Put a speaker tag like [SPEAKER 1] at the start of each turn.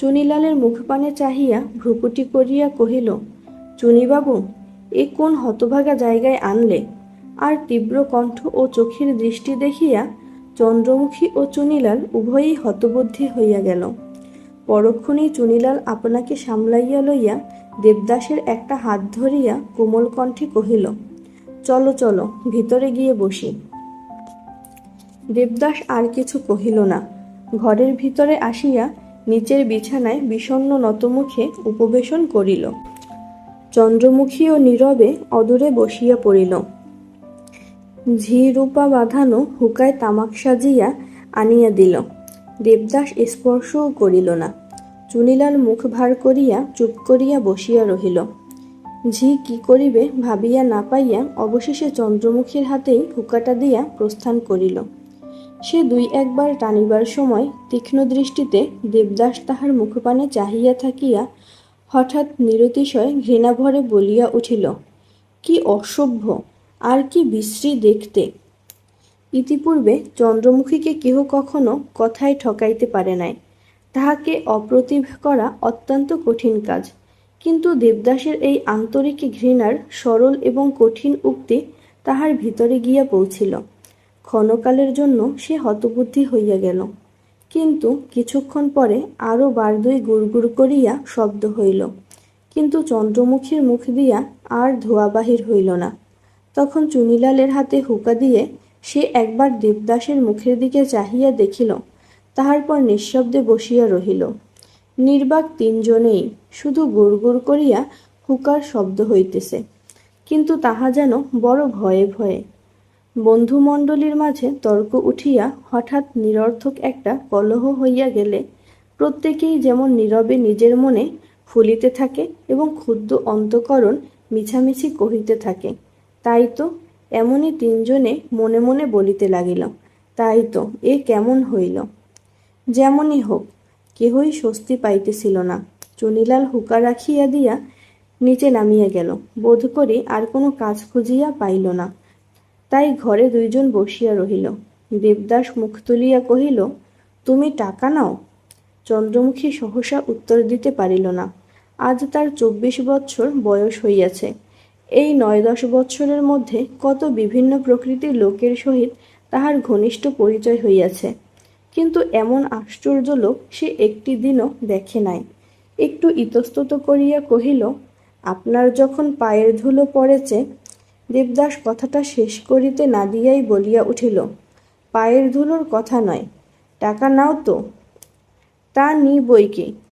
[SPEAKER 1] চুনিলালের মুখপানে চাহিয়া ভ্রুকুটি করিয়া কহিল, চুনিবাবু, এ কোন হতভাগা জায়গায় আনলে? আর তীব্র কণ্ঠ ও চোখের দৃষ্টি দেখিয়া চন্দ্রমুখী ও চুনিলাল উভয়েই হতবুদ্ধি হইয়া গেল। পরক্ষণেই চুনিলাল আপনাকে সামলাইয়া লইয়া দেবদাসের একটা হাত ধরিয়া কোমল কণ্ঠে কহিল, চলো চলো, ভিতরে গিয়ে বসি। দেবদাস আর কিছু কহিল না। ঘরের ভিতরে আসিয়া নিচের বিছানায় বিষণ্ণ নতমুখে উপবেশন করিল। চন্দ্রমুখীও নীরবে অদূরে বসিয়া পড়িল। ঝি রূপা বাঁধানো হুকায় তামাক সাজিয়া আনিয়া দিল। দেবদাস স্পর্শও করিল না। চুনিলাল মুখ ভার করিয়া চুপ করিয়া বসিয়া রহিল। ঝি কি করিবে ভাবিয়া না পাইয়া অবশেষে চন্দ্রমুখীর হাতেই হুকাটা দিয়া প্রস্থান করিল। সে দুই একবার টানিবার সময় তীক্ষ্ণ দৃষ্টিতে দেবদাস তাহার মুখপানে চাহিয়া থাকিয়া হঠাৎ নিরতিশয় ঘৃণাভরে বলিয়া উঠিল, কি অসভ্য, আর কি বিশ্রী দেখতে! ইতিপূর্বে চন্দ্রমুখীকে কেহ কখনো কথায় ঠকাইতে পারে নাই। তাহাকে অপ্রতিভ করা অত্যন্ত কঠিন কাজ। কিন্তু দেবদাসের এই আন্তরিক ঘৃণার সরল এবং কঠিন উক্তি তাহার ভিতরে গিয়া পৌঁছিল। ক্ষণকালের জন্য সে হতবুদ্ধি হইয়া গেল। কিন্তু কিছুক্ষণ পরে আরও বারদই গুড়গুড় করিয়া শব্দ হইল। কিন্তু চন্দ্রমুখীর মুখ দিয়া আর ধোঁয়া বাহির হইল না। তখন চুনিলালের হাতে হুকা দিয়ে সে একবার দেবদাসের মুখের দিকে চাহিয়া দেখিল, তাহার পর নিঃশব্দে বসিয়া রহিল। নির্বাক তিনজনেই, শুধু গুড়গুড় করিয়া হুকার শব্দ হইতেছে, কিন্তু তাহা যেন বড় ভয়ে ভয়ে। বন্ধুমণ্ডলীর মাঝে তর্ক উঠিয়া হঠাৎ নিরর্থক একটা কলহ হইয়া গেলে প্রত্যেকেই যেমন নীরবে নিজের মনে ফুলিতে থাকে এবং ক্ষুদ্র অন্তঃকরণ মিছামিছি কহিতে থাকে, তাই তো, এমনই তিনজনে মনে মনে বলিতে লাগিল, তাই তো, এ কেমন হইল! যেমনই হোক, কেহই স্বস্তি পাইতেছিল না। চুনিলাল হুকা রাখিয়া দিয়া নিচে নামিয়া গেল। বোধ করি আর কোনো কাজ খুঁজিয়া পাইল না। তাই ঘরে দুইজন বসিয়া রহিল। দেবদাস মুখ তুলিয়া কহিল, তুমি টাকা নাও? চন্দ্রমুখী সহসা উত্তর দিতে পারিল না। আজ তার 24 বৎসর বয়স হইয়াছে। এই 9-10 বৎসরের মধ্যে কত বিভিন্ন প্রকৃতির লোকের সহিত তাহার ঘনিষ্ঠ পরিচয় হইয়াছে, কিন্তু এমন আশ্চর্য লোক সে একটি দিনও দেখে নাই। একটু ইতস্তত করিয়া কহিল, আপনার যখন পায়ের ধুলো পড়েছে। দেবদাস কথাটা শেষ করিতে না দিয়াই বলিয়া উঠিল, পায়ের ধুলোর কথা নয়, টাকা নাও তো। তা নি বই কি,